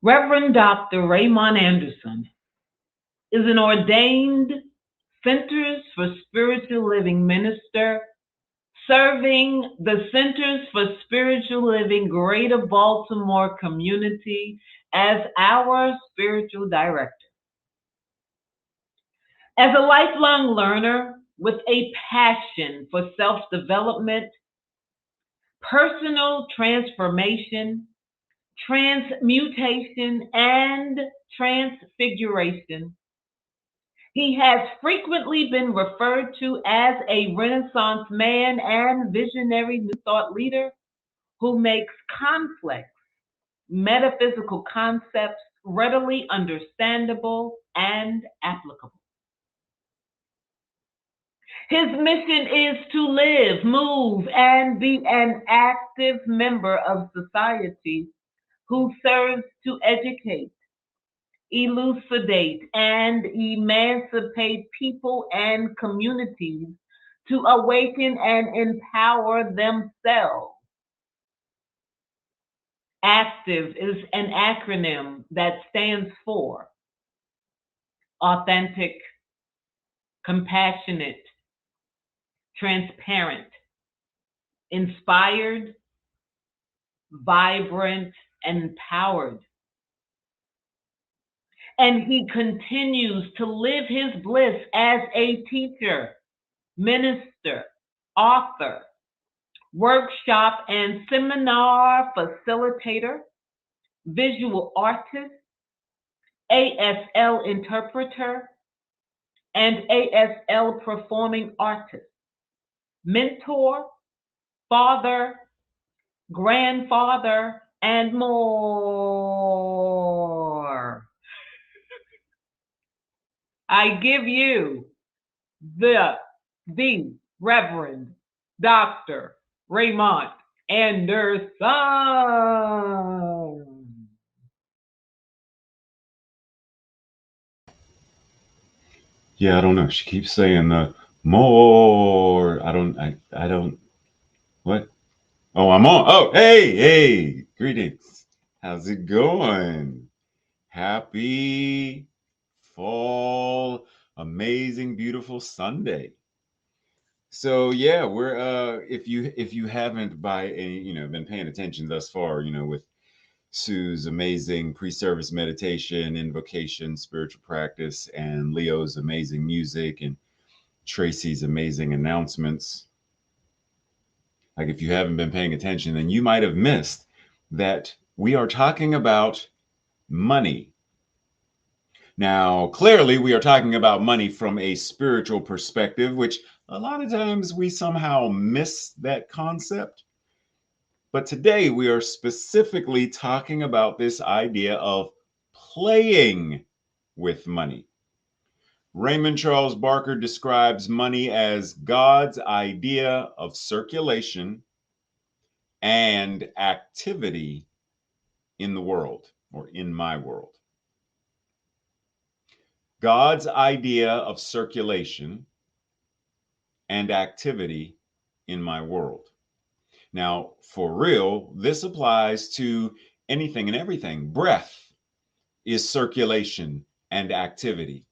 Reverend Dr. Raymond Anderson is an ordained Centers for Spiritual Living minister serving the Centers for Spiritual Living Greater Baltimore community as our spiritual director. As a lifelong learner with a passion for self development, personal transformation, transmutation, and transfiguration, he has frequently been referred to as a Renaissance man and visionary New Thought leader who makes complex metaphysical concepts readily understandable and applicable. His mission is to live, move, and be an active member of society who serves to educate, elucidate, and emancipate people and communities to awaken and empower themselves. ACTIVE is an acronym that stands for authentic, compassionate, transparent, inspired, vibrant, and empowered. And he continues to live his bliss as a teacher, minister, author, workshop and seminar facilitator, visual artist, ASL interpreter, and ASL performing artist, mentor, father, grandfather, and more. I give you the the Reverend Dr. Raymond Anderson. Yeah, I don't know. She keeps saying more. I don't. What? Oh, I'm on. Oh, hey. Greetings. How's it going? Happy fall, amazing, beautiful Sunday. So yeah, we're if you haven't by any been paying attention thus far, with Sue's amazing pre-service meditation, invocation, spiritual practice, and Leo's amazing music and Tracy's amazing announcements. Like if you haven't been paying attention, then you might have missed that we are talking about money. Now, clearly, we are talking about money from a spiritual perspective, which a lot of times we somehow miss that concept. But today we are specifically talking about this idea of playing with money. Raymond Charles Barker describes money as God's idea of circulation and activity in the world or in my world. God's idea of circulation and activity in my world. Now, for real, this applies to anything and everything. Breath is circulation and activity.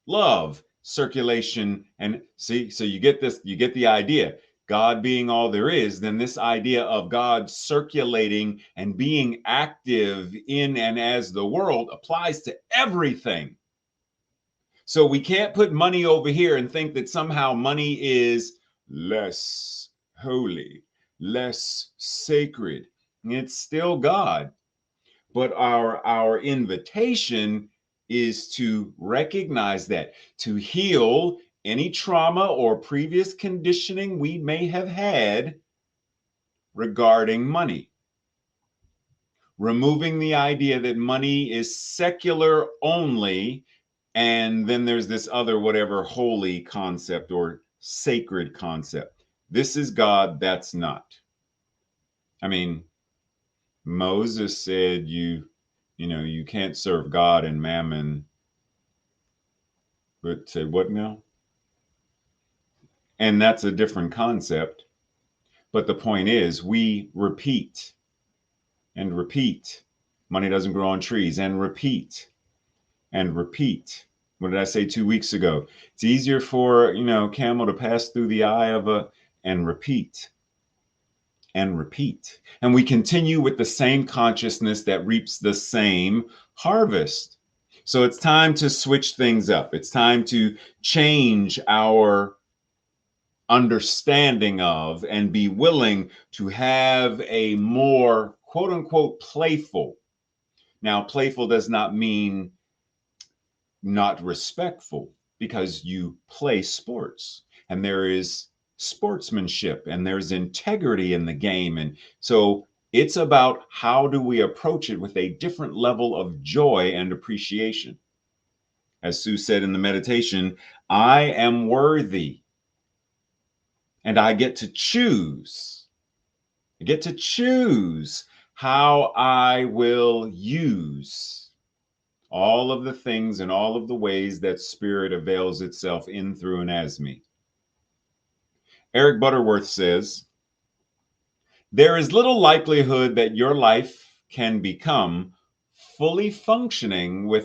Love, circulation, and see, so you get this, you get the idea. God being all there is, then this idea of God circulating and being active in and as the world applies to everything. So we can't put money over here and think that somehow money is less holy, less sacred. It's still God. But our invitation is to recognize that, to heal any trauma or previous conditioning we may have had regarding money. Removing the idea that money is secular only, and then there's this other whatever holy concept or sacred concept. This is God, that's not. I mean, Moses said you can't serve God and mammon, but say what now? And that's a different concept. But the point is, we repeat and repeat Money doesn't grow on trees. And repeat. And repeat. What did I say 2 weeks ago? It's easier for, camel to pass through the eye of a, and repeat. And repeat. And we continue with the same consciousness that reaps the same harvest. So it's time to switch things up. It's time to change our understanding of and be willing to have a more quote unquote playful. Now, playful does not mean not respectful, because you play sports and there is sportsmanship and there's integrity in the game. And so it's about how do we approach it with a different level of joy and appreciation. As Sue said in the meditation, I am worthy and I get to choose. I get to choose how I will use all of the things and all of the ways that spirit avails itself in, through, and as me. Eric Butterworth says, there is little likelihood that your life can become fully functioning with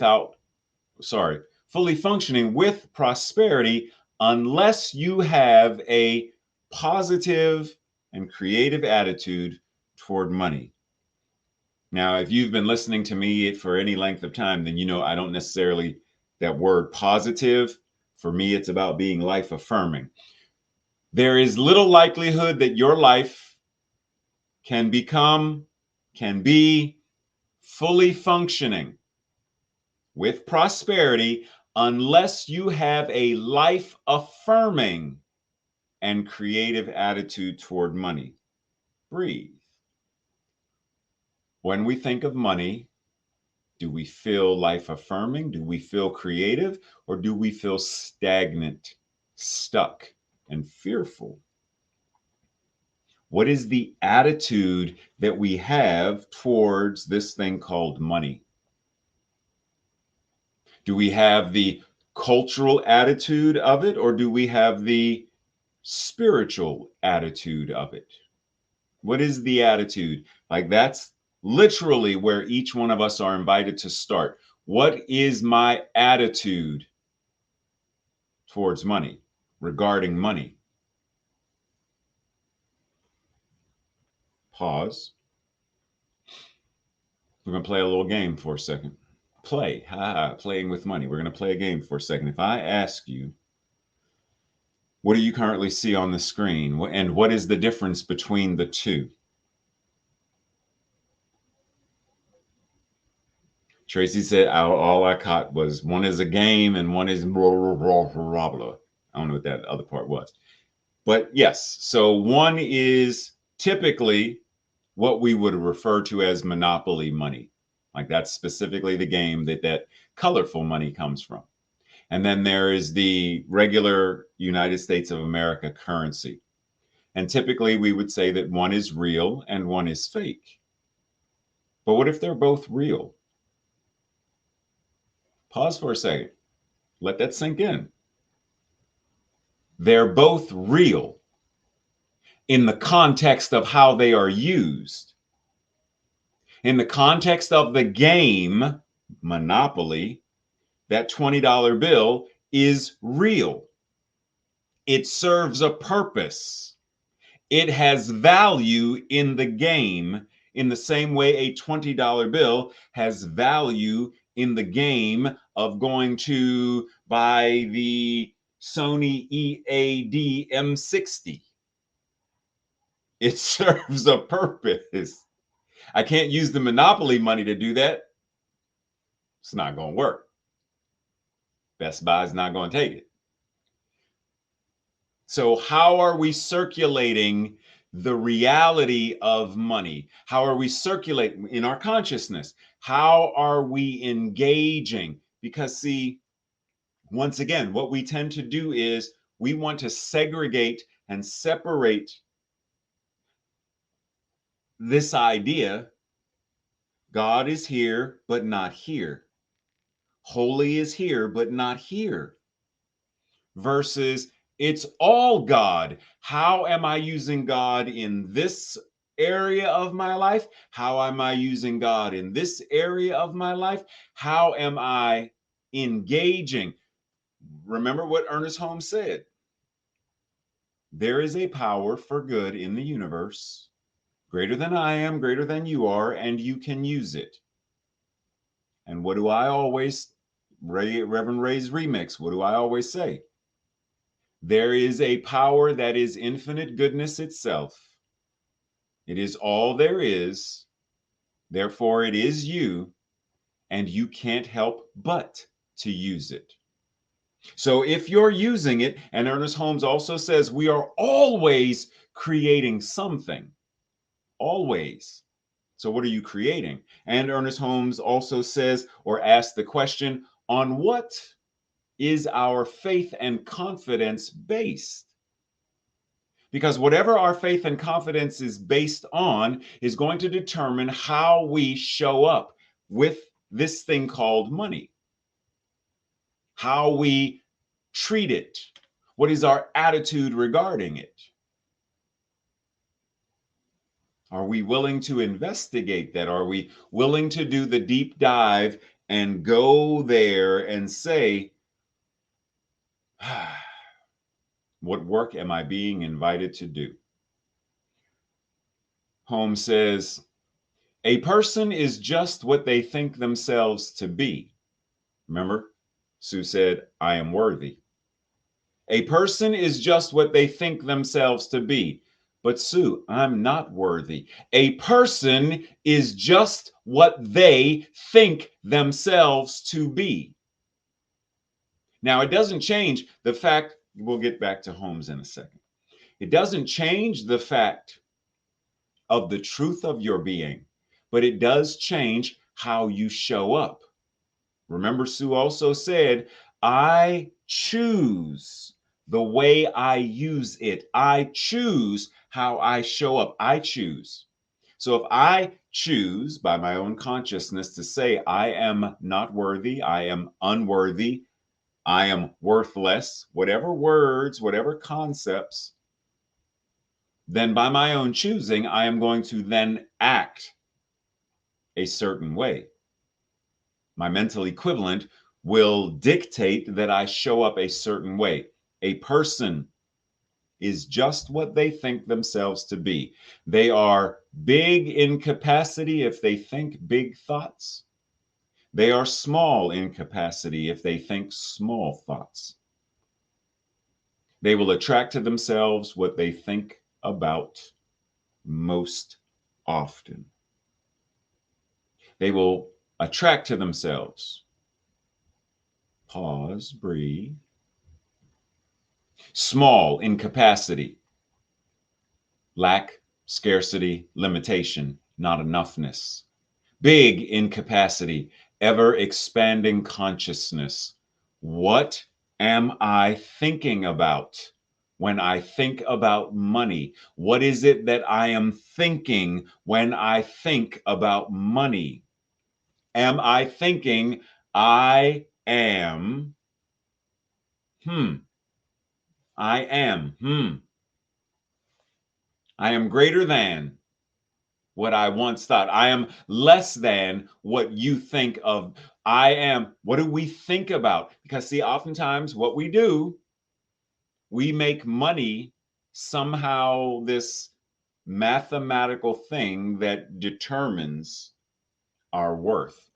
prosperity unless you have a positive and creative attitude toward money. Now, if you've been listening to me for any length of time, then you know I don't necessarily, that word positive, for me, it's about being life affirming. There is little likelihood that your life can be fully functioning with prosperity unless you have a life affirming and creative attitude toward money. Breathe. When we think of money, do we feel life affirming? Do we feel creative? Or do we feel stagnant, stuck, and fearful? What is the attitude that we have towards this thing called money? Do we have the cultural attitude of it, or do we have the spiritual attitude of it? What is the attitude? Like, that's literally where each one of us are invited to start. What is my attitude towards money, regarding money? Pause. We're going to play a little game for a second. Playing with money. We're going to play a game for a second. If I ask you, what do you currently see on the screen? And what is the difference between the two? Tracy said, all I caught was one is a game and one is blah, blah, blah, blah, blah. I don't know what that other part was. But yes, so one is typically what we would refer to as monopoly money. Like, that's specifically the game that colorful money comes from. And then there is the regular United States of America currency. And typically we would say that one is real and one is fake. But what if they're both real? Pause for a second. Let that sink in. They're both real in the context of how they are used. In the context of the game, Monopoly, that $20 bill is real. It serves a purpose. It has value in the game in the same way a $20 bill has value in the game of going to buy the Sony EAD M60. It serves a purpose. I can't use the Monopoly money to do that. It's not going to work. Best Buy is not going to take it. So how are we circulating the reality of money? How are we circulating in our consciousness? How are we engaging? Because see, once again, what we tend to do is we want to segregate and separate this idea. God is here, but not here. Holy is here, but not here. Versus it's all God. How am I using God in this area of my life? How am I using God in this area of my life? How am I engaging? Remember what Ernest Holmes said. There is a power for good in the universe, greater than I am, greater than you are, and you can use it. And what do I always, Reverend Ray's remix, what do I always say? There is a power that is infinite goodness itself. It is all there is. Therefore, it is you, and you can't help but to use it. So if you're using it, and Ernest Holmes also says we are always creating something, always. So what are you creating? And Ernest Holmes also says, or asks the question, on what is our faith and confidence based? Because whatever our faith and confidence is based on is going to determine how we show up with this thing called money, how we treat it, what is our attitude regarding it. Are we willing to investigate that? Are we willing to do the deep dive and go there and say, what work am I being invited to do? Holmes says, a person is just what they think themselves to be. Remember, Sue said, I am worthy. A person is just what they think themselves to be. But Sue, I'm not worthy. A person is just what they think themselves to be. Now, it doesn't change the fact, we'll get back to Holmes in a second. It doesn't change the fact of the truth of your being, but it does change how you show up. Remember, Sue also said, I choose the way I use it. I choose how I show up. I choose. So if I choose by my own consciousness to say, I am not worthy, I am unworthy, I am worthless, whatever words, whatever concepts, then by my own choosing, I am going to then act a certain way. My mental equivalent will dictate that I show up a certain way. A person is just what they think themselves to be. They are big in capacity if they think big thoughts. They are small in capacity if they think small thoughts. They will attract to themselves what they think about most often. They will attract to themselves. Pause, breathe. Small in capacity. Lack, scarcity, limitation, not enoughness. Big in capacity, ever expanding consciousness. What am I thinking about when I think about money? What is it that I am thinking when I think about money? Am I thinking I am, I am, I am greater than what I once thought. I am less than what you think of. I am, what do we think about? Because see, oftentimes what we do, we make money somehow this mathematical thing that determines our worth.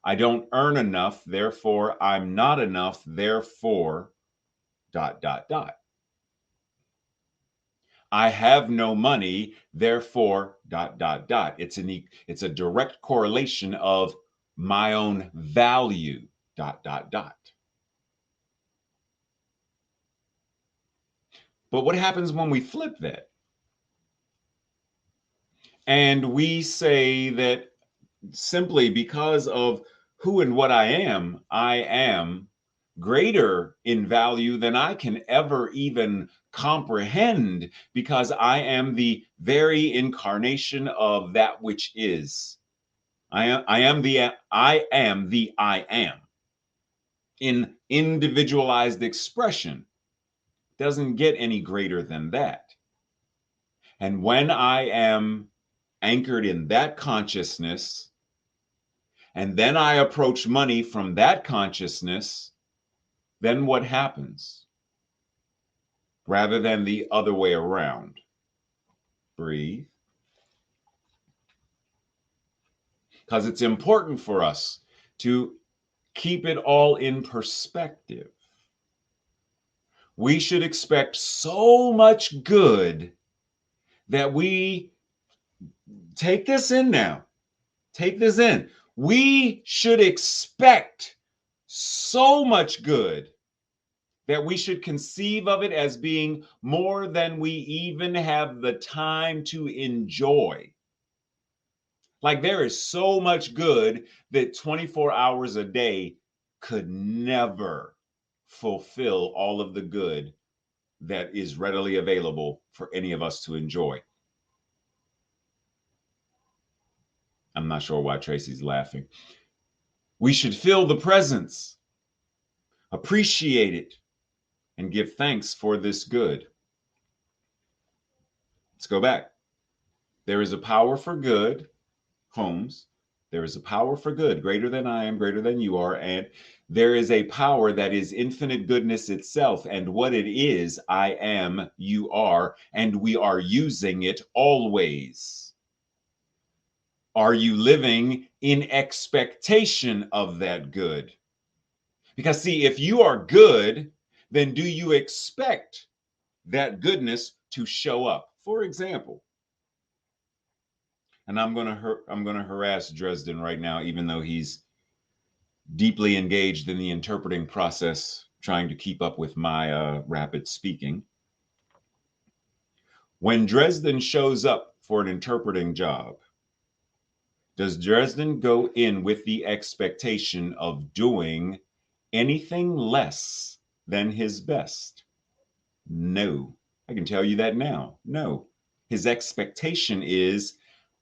I don't earn enough, therefore I'm not enough, therefore ... I have no money, therefore ... It's a direct correlation of my own value ... But what happens when we flip that? And we say that simply because of who and what I am greater in value than I can ever even comprehend, because I am the very incarnation of that which is. I am the I am in individualized expression. Doesn't get any greater than that. And when I am anchored in that consciousness, and then I approach money from that consciousness, then what happens? Rather than the other way around. Breathe. Because it's important for us to keep it all in perspective. We should expect so much good that we take this in now. Take this in. We should expect so much good that we should conceive of it as being more than we even have the time to enjoy. Like there is so much good that 24 hours a day could never fulfill all of the good that is readily available for any of us to enjoy. I'm not sure why Tracy's laughing. We should feel the presence, appreciate it, and give thanks for this good. Let's go back. There is a power for good, Holmes. There is a power for good, greater than I am, greater than you are, and there is a power that is infinite goodness itself, and what it is, I am, you are, and we are using it always. Are you living in expectation of that good? Because see, if you are good, then do you expect that goodness to show up? For example, and I'm going to harass Dresden right now, even though he's deeply engaged in the interpreting process, trying to keep up with my rapid speaking. When Dresden shows up for an interpreting job, does Dresden go in with the expectation of doing anything less than his best? No. I can tell you that now. No. His expectation is,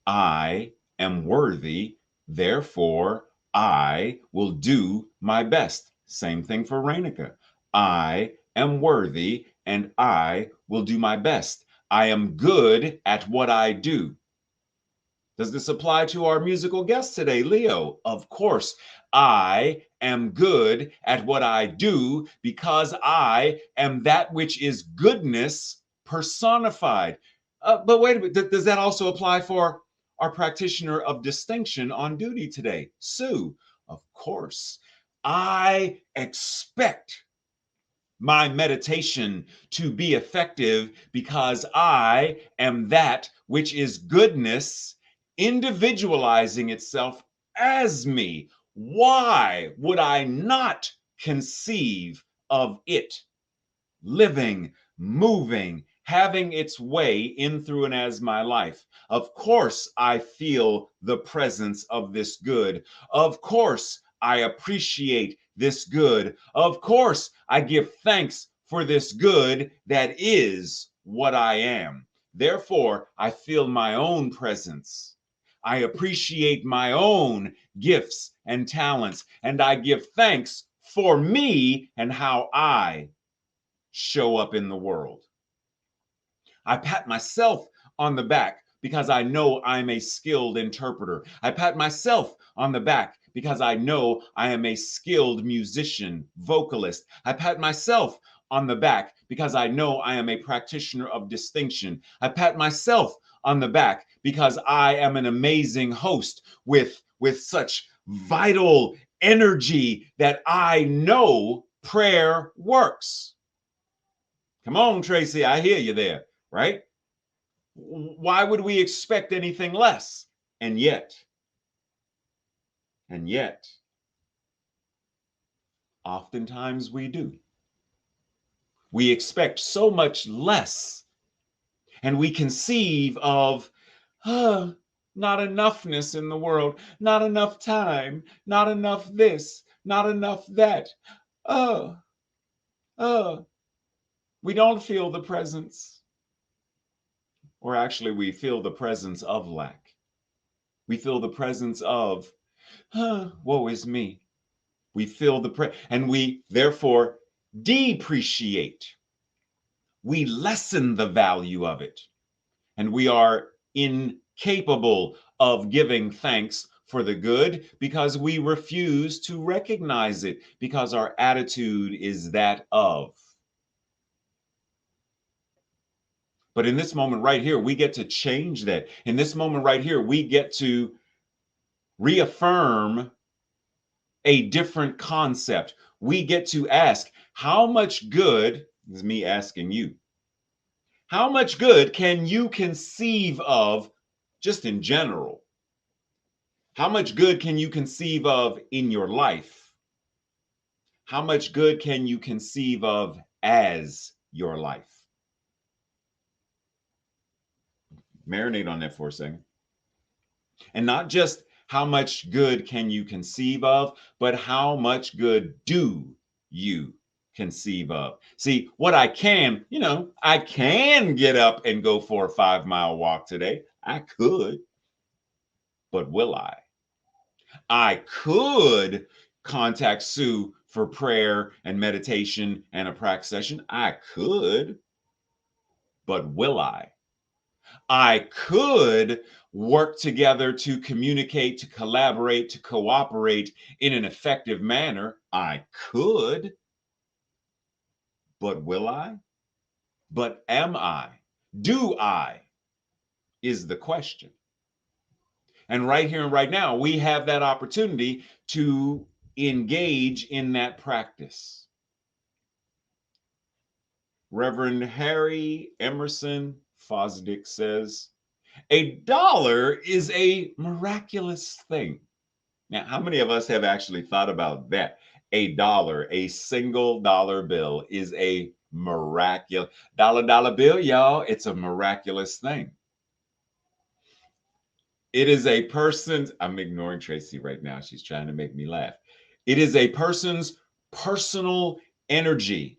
I am worthy, therefore I will do my best. Same thing for Renuka. I am worthy and I will do my best. I am good at what I do. Does this apply to our musical guest today, Leo? Of course. I am good at what I do because I am that which is goodness personified. But wait a minute, does that also apply for our practitioner of distinction on duty today, Sue? Of course. I expect my meditation to be effective because I am that which is goodness individualizing itself as me. Why would I not conceive of it living, moving, having its way in, through, and as my life? Of course, I feel the presence of this good. Of course, I appreciate this good. Of course, I give thanks for this good that is what I am. Therefore, I feel my own presence. I appreciate my own gifts and talents, and I give thanks for me and how I show up in the world. I pat myself on the back because I know I'm a skilled interpreter. I pat myself on the back because I know I am a skilled musician, vocalist. I pat myself on the back because I know I am a practitioner of distinction. I pat myself on the back because I am an amazing host with such vital energy that I know prayer works. Come on, Tracy, I hear you there, right? Why would we expect anything less? And yet, oftentimes we do. We expect so much less, and we conceive of, not enoughness in the world, not enough time, not enough this, not enough that. We don't feel the presence. Or actually, we feel the presence of lack. We feel the presence of, woe is me. We feel and we therefore depreciate. We lessen the value of it. And we are in capable of giving thanks for the good because we refuse to recognize it because our attitude is that of. But in this moment right here, we get to change that. In this moment right here, we get to reaffirm a different concept. We get to ask, how much good, this is me asking you, how much good can you conceive of just in general? How much good can you conceive of in your life? How much good can you conceive of as your life? Marinate on that for a second. And not just how much good can you conceive of, but how much good do you conceive of? See, what I can, I can get up and go for a 5-mile walk today. I could, but will I? I could contact Sue for prayer and meditation and a practice session. I could, but will I? I could work together to communicate, to collaborate, to cooperate in an effective manner. I could, but will I? But am I? Do I? Is the question. And right here and right now, we have that opportunity to engage in that practice. Reverend Harry Emerson Fosdick says, a dollar is a miraculous thing. Now, how many of us have actually thought about that? A dollar, a single dollar bill is a miraculous dollar bill, y'all. It's a miraculous thing. It is a person's, I'm ignoring Tracy right now. She's trying to make me laugh. It is a person's personal energy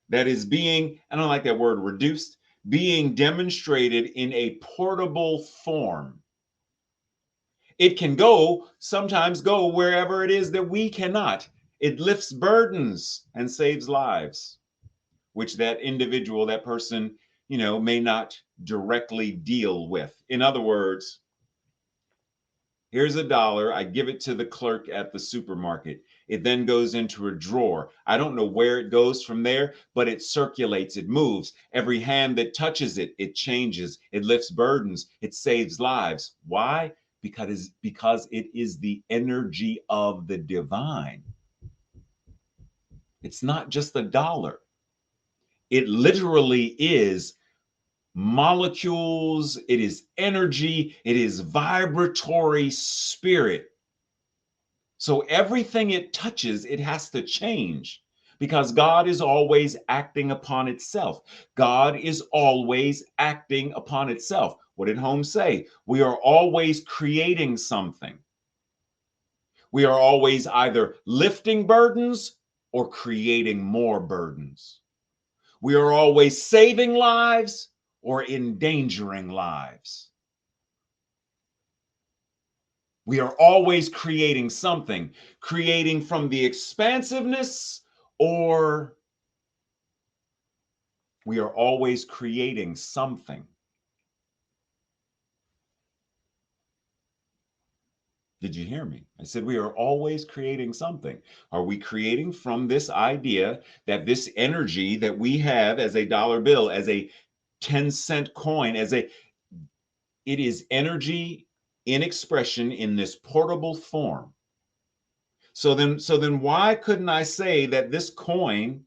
that is being, I don't like that word, reduced, being demonstrated in a portable form. It can sometimes go wherever it is that we cannot. It lifts burdens and saves lives, which that individual, that person, may not directly deal with. In other words, here's a dollar. I give it to the clerk at the supermarket. It then goes into a drawer. I don't know where it goes from there, but it circulates, it moves. Every hand that touches it, it changes, it lifts burdens, it saves lives. Why? Because it is the energy of the divine. It's not just a dollar. It literally is molecules, it is energy, it is vibratory spirit. So everything it touches, it has to change because God is always acting upon itself. God is always acting upon itself. What did Holmes say? We are always creating something. We are always either lifting burdens or creating more burdens. We are always saving lives or endangering lives. We are always creating something, creating from the expansiveness, or we are always creating something. Did you hear me? I said we are always creating something. Are we creating from this idea that this energy that we have as a dollar bill, as a 10-cent coin, it is energy in expression in this portable form? So then why couldn't I say that this coin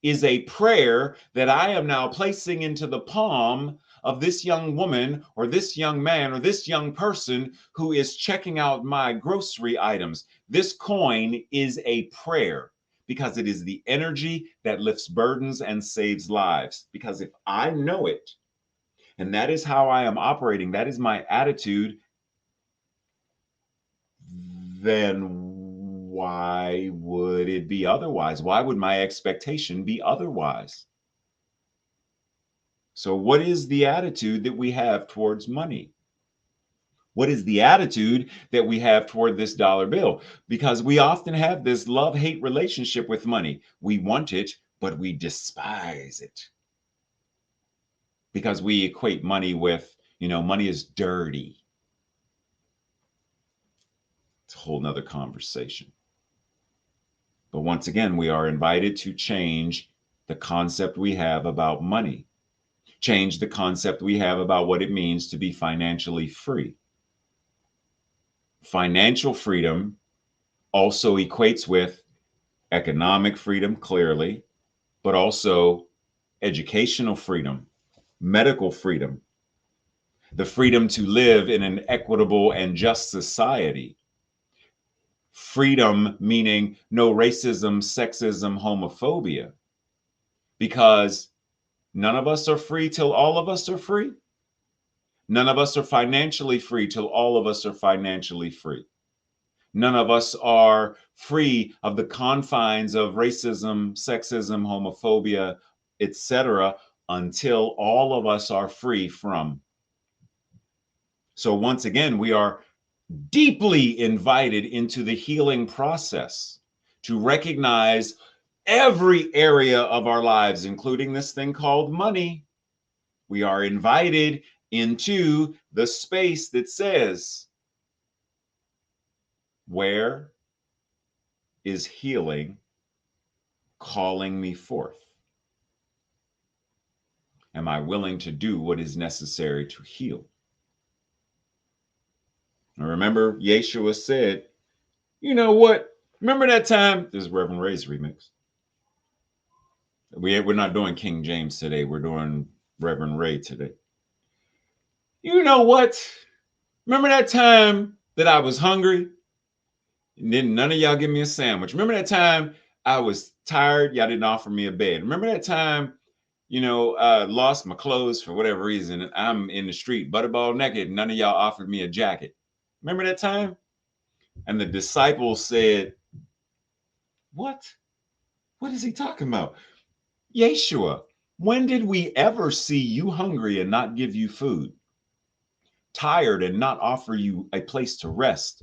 is a prayer that I am now placing into the palm of this young woman or this young man or this young person who is checking out my grocery items? This coin is a prayer because it is the energy that lifts burdens and saves lives. Because if I know it, and that is how I am operating, that is my attitude, then why would it be otherwise? Why would my expectation be otherwise? So what is the attitude that we have towards money? What is the attitude that we have toward this dollar bill? Because we often have this love-hate relationship with money. We want it, but we despise it. Because we equate money with Money is dirty. It's a whole nother conversation. But once again, we are invited to change the concept we have about money, change the concept we have about what it means to be financially free. Financial freedom also equates with economic freedom, clearly, but also educational freedom, medical freedom, the freedom to live in an equitable and just society. Freedom meaning no racism, sexism, homophobia, because none of us are free till all of us are free. None of us are financially free till all of us are financially free. None of us are free of the confines of racism, sexism, homophobia, etc., until all of us are free from. So once again, we are deeply invited into the healing process to recognize every area of our lives, including this thing called money. We are invited into the space that says, where is healing calling me forth? Am I willing to do what is necessary to heal? And remember, Yeshua said, you know what? Remember that time? This is Reverend Ray's remix. We're not doing King James today. We're doing Reverend Ray today. You know what? Remember that time that I was hungry and then none of y'all give me a sandwich? Remember that time I was tired? Y'all didn't offer me a bed. Remember that time, lost my clothes for whatever reason, and I'm in the street butterball naked. None of y'all offered me a jacket. Remember that time? And the disciples said, what? What is he talking about? Yeshua, when did we ever see you hungry and not give you food? Tired and not offer you a place to rest?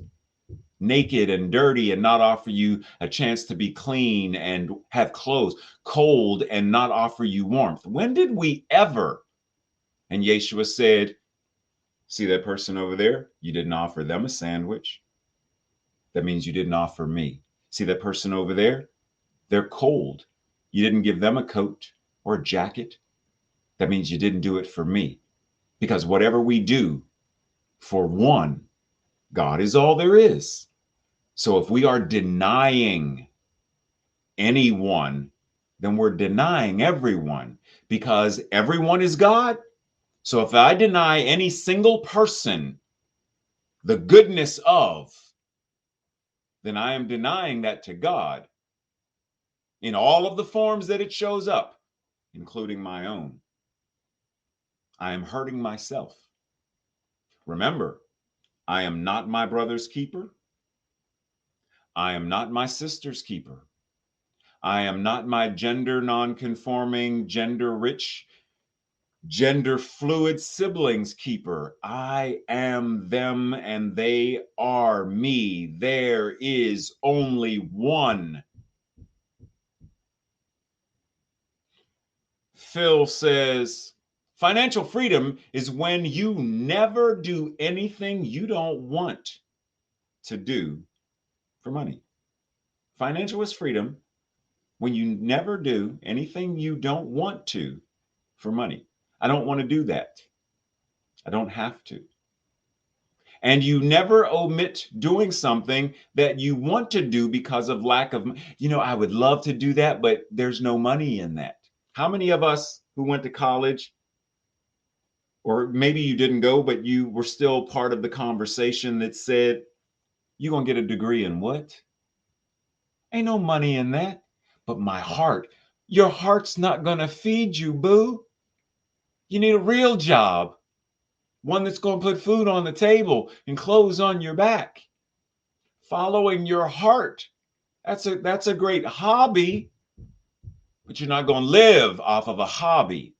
Naked and dirty and not offer you a chance to be clean and have clothes? Cold and not offer you warmth? When did we ever? And Yeshua said, see that person over there? You didn't offer them a sandwich. That means you didn't offer me. See that person over there? They're cold. You didn't give them a coat or a jacket. That means you didn't do it for me. Because whatever we do for one, God is all there is. So if we are denying anyone, then we're denying everyone, because everyone is God. So if I deny any single person the goodness of, then I am denying that to God in all of the forms that it shows up, including my own. I am hurting myself. Remember, I am not my brother's keeper. I am not my sister's keeper. I am not my gender non-conforming, gender rich, gender fluid siblings keeper. I am them and they are me. There is only one. Phil says, financial freedom is when you never do anything you don't want to do for money. Financial is freedom when you never do anything you don't want to for money. I don't want to do that. I don't have to. And you never omit doing something that you want to do because of lack of, I would love to do that, but there's no money in that. How many of us who went to college, or maybe you didn't go, but you were still part of the conversation that said, you're going to get a degree in what? Ain't no money in that. But my heart, your heart's not going to feed you, boo. You need a real job. One that's going to put food on the table and clothes on your back. Following your heart. That's a great hobby, but you're not going to live off of a hobby.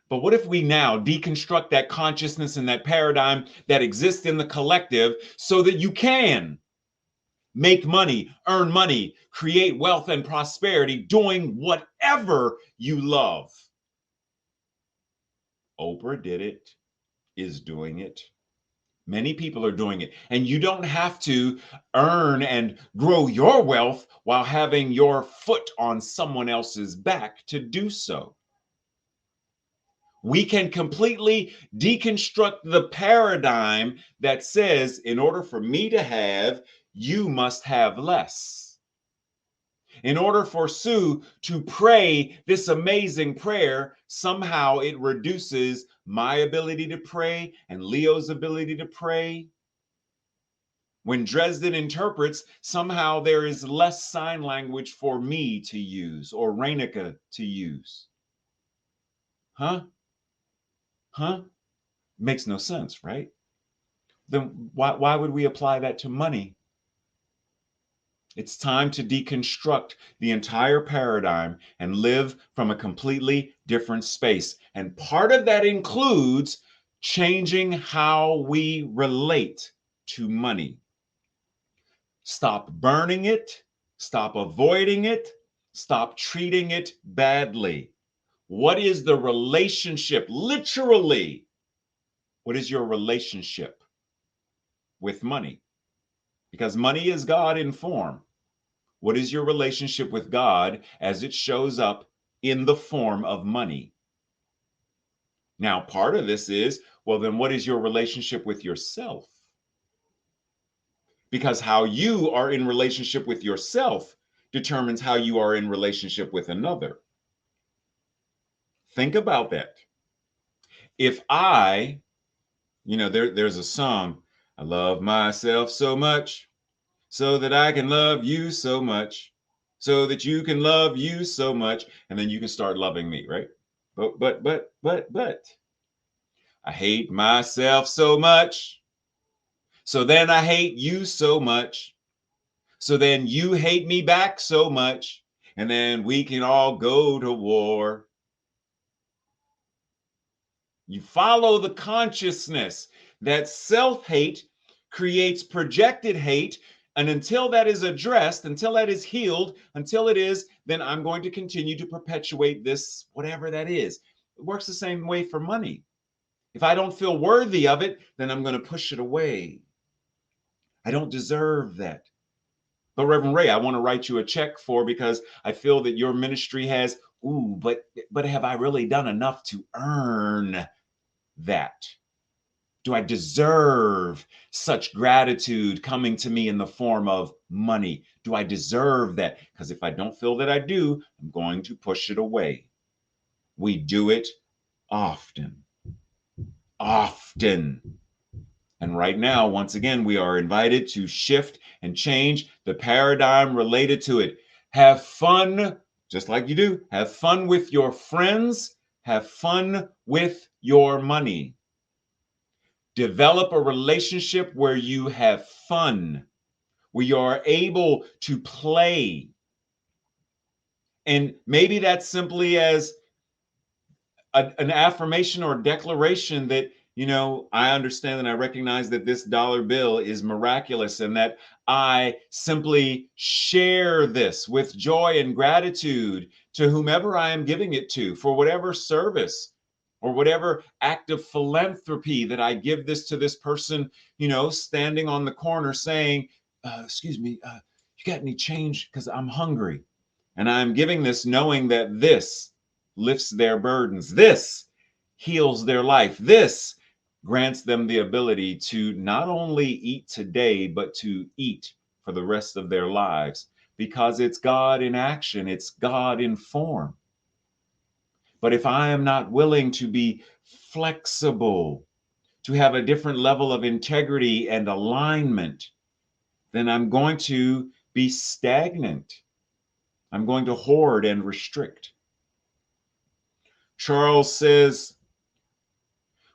But what if we now deconstruct that consciousness and that paradigm that exists in the collective so that you can make money, earn money, create wealth and prosperity doing whatever you love? Oprah did it. is doing it. Many people are doing it. And you don't have to earn and grow your wealth while having your foot on someone else's back to do so. We can completely deconstruct the paradigm that says, in order for me to have, you must have less. In order for Sue to pray this amazing prayer, somehow it reduces my ability to pray and Leo's ability to pray. When Dresden interprets, somehow there is less sign language for me to use or Renuka to use. Huh? Makes no sense, right? Then why would we apply that to money? It's time to deconstruct the entire paradigm and live from a completely different space. And part of that includes changing how we relate to money. Stop burning it, stop avoiding it, stop treating it badly. What is the relationship? Literally, what is your relationship with money? Because money is God in form. What is your relationship with God as it shows up in the form of money? Now, part of this is, well, then what is your relationship with yourself? Because how you are in relationship with yourself determines how you are in relationship with another. Think about that. If there's a song, I love myself so much so that I can love you so much, so that you can love you so much, and then you can start loving me, right? But I hate myself so much, so then I hate you so much, so then you hate me back so much, and then we can all go to war. You follow the consciousness that self-hate creates projected hate. And until that is addressed, until that is healed, until it is, then I'm going to continue to perpetuate this, whatever that is. It works the same way for money. If I don't feel worthy of it, then I'm going to push it away. I don't deserve that. But Reverend Ray, I want to write you a check for because I feel that your ministry has, but have I really done enough to earn that? Do I deserve such gratitude coming to me in the form of money? Do I deserve that? Because if I don't feel that I do, I'm going to push it away. We do it often. And right now, once again, we are invited to shift and change the paradigm related to it. Have fun, just like you do. Have fun with your friends. Have fun with your money. Develop a relationship where you have fun, where you are able to play. And maybe that's simply as an affirmation or declaration that, I understand and I recognize that this dollar bill is miraculous and that I simply share this with joy and gratitude to whomever I am giving it to for whatever service or whatever act of philanthropy that I give this to this person, standing on the corner saying, excuse me, you got any change? Because I'm hungry. And I'm giving this knowing that this lifts their burdens. This heals their life. This grants them the ability to not only eat today, but to eat for the rest of their lives because it's God in action. It's God in form. But if I am not willing to be flexible, to have a different level of integrity and alignment, then I'm going to be stagnant. I'm going to hoard and restrict. Charles says,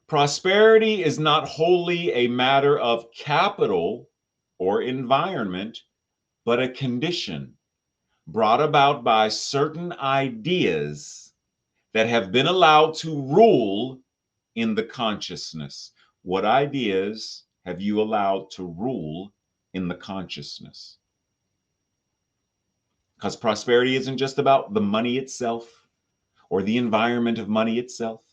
prosperity is not wholly a matter of capital or environment, but a condition brought about by certain ideas that have been allowed to rule in the consciousness. What ideas have you allowed to rule in the consciousness? Because prosperity isn't just about the money itself or the environment of money itself.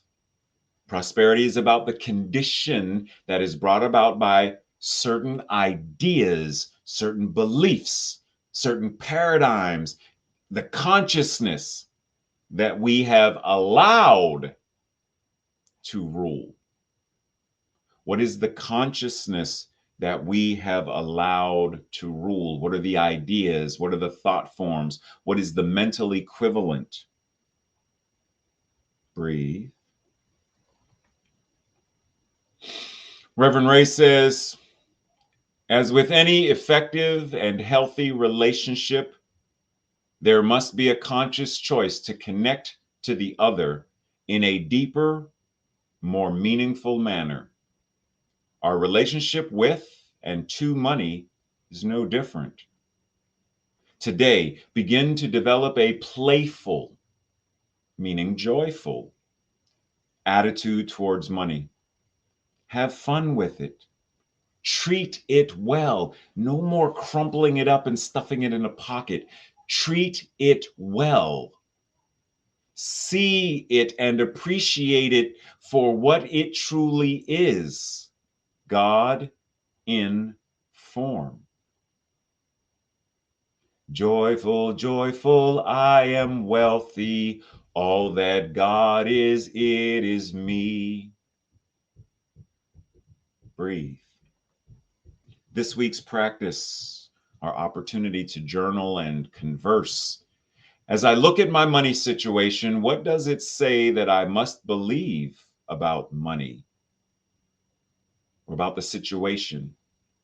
Prosperity is about the condition that is brought about by certain ideas, certain beliefs, certain paradigms, the consciousness that we have allowed to rule. What is the consciousness that we have allowed to rule? What are the ideas? What are the thought forms? What is the mental equivalent? Breathe. Reverend Ray says, as with any effective and healthy relationship, there must be a conscious choice to connect to the other in a deeper, more meaningful manner. Our relationship with and to money is no different. Today, begin to develop a playful, meaning joyful, attitude towards money. Have fun with it. Treat it well. No more crumpling it up and stuffing it in a pocket. Treat it well. See it and appreciate it for what it truly is, God in form. Joyful, joyful, I am wealthy. All that God is, it is me. Breathe. This week's practice, our opportunity to journal and converse. As I look at my money situation, what does it say that I must believe about money, or about the situation,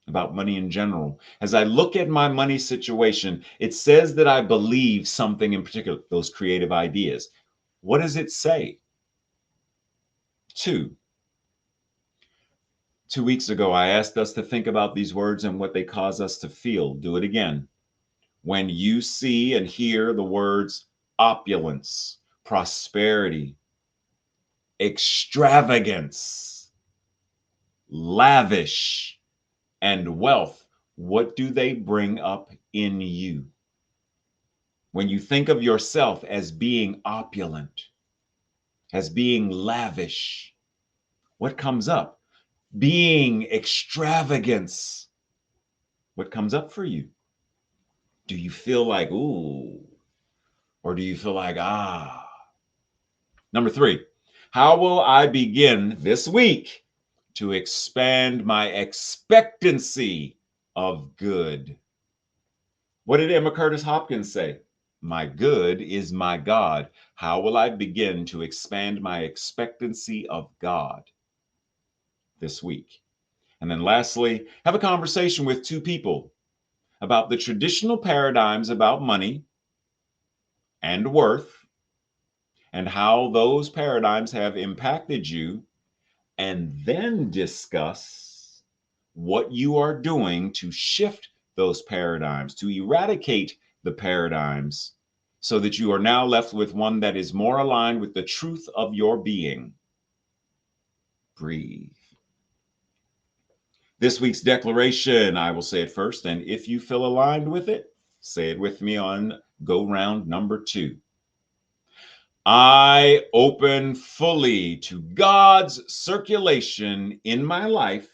about money in general? As I look at my money situation, it says that I believe something in particular, those creative ideas. What does it say? 2 weeks ago, I asked us to think about these words and what they cause us to feel. Do it again. When you see and hear the words opulence, prosperity, extravagance, lavish, and wealth, what do they bring up in you? When you think of yourself as being opulent, as being lavish, what comes up? Being extravagance, what comes up for you? Do you feel like, ooh, or do you feel like, ah? Number 3, how will I begin this week to expand my expectancy of good? What did Emma Curtis Hopkins say? My good is my God. How will I begin to expand my expectancy of God this week? And then lastly, have a conversation with 2 people about the traditional paradigms about money and worth, and how those paradigms have impacted you, and then discuss what you are doing to shift those paradigms, to eradicate the paradigms, so that you are now left with one that is more aligned with the truth of your being. Breathe. This week's declaration, I will say it first, and if you feel aligned with it, say it with me on go round number 2. I open fully to God's circulation in my life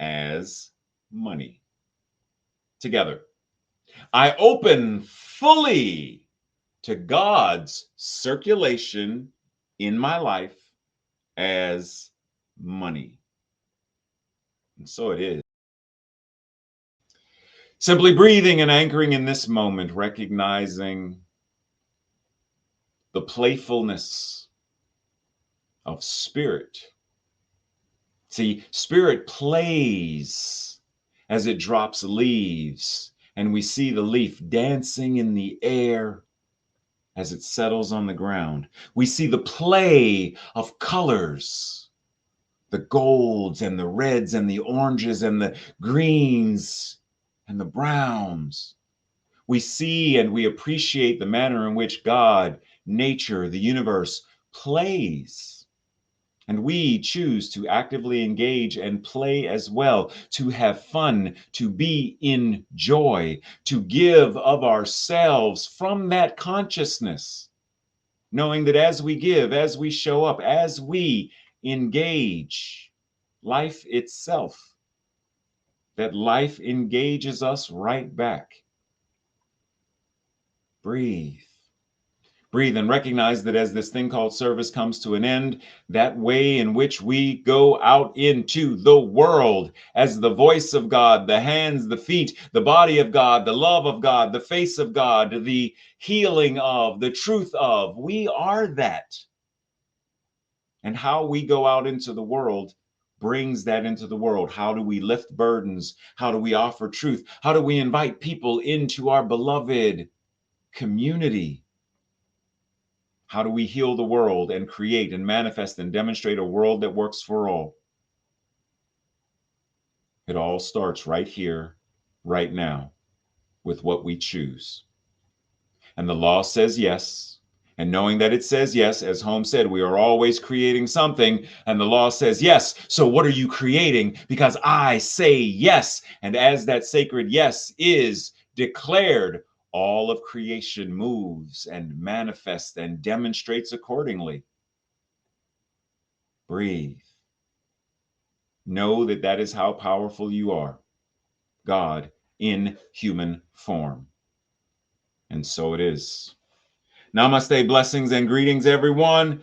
as money. Together. I open fully to God's circulation in my life as money. And so it is. Simply breathing and anchoring in this moment, recognizing the playfulness of spirit. See, spirit plays as it drops leaves, and we see the leaf dancing in the air as it settles on the ground. We see the play of colors, the golds and the reds and the oranges and the greens and the browns. We see and we appreciate the manner in which God, nature, the universe plays. And we choose to actively engage and play as well, to have fun, to be in joy, to give of ourselves from that consciousness, knowing that as we give, as we show up, as we engage life itself, that life engages us right back. Breathe. Breathe and recognize that as this thing called service comes to an end, that way in which we go out into the world as the voice of God, the hands, the feet, the body of God, the love of God, the face of God, the healing of, the truth of, we are that. And how we go out into the world brings that into the world. How do we lift burdens? How do we offer truth? How do we invite people into our beloved community? How do we heal the world and create and manifest and demonstrate a world that works for all? It all starts right here, right now, with what we choose. And the law says yes. And knowing that it says yes, as Holmes said, we are always creating something. And the law says yes. So what are you creating? Because I say yes. And as that sacred yes is declared, all of creation moves and manifests and demonstrates accordingly. Breathe. Know that that is how powerful you are. God in human form. And so it is. Namaste, blessings and greetings, everyone.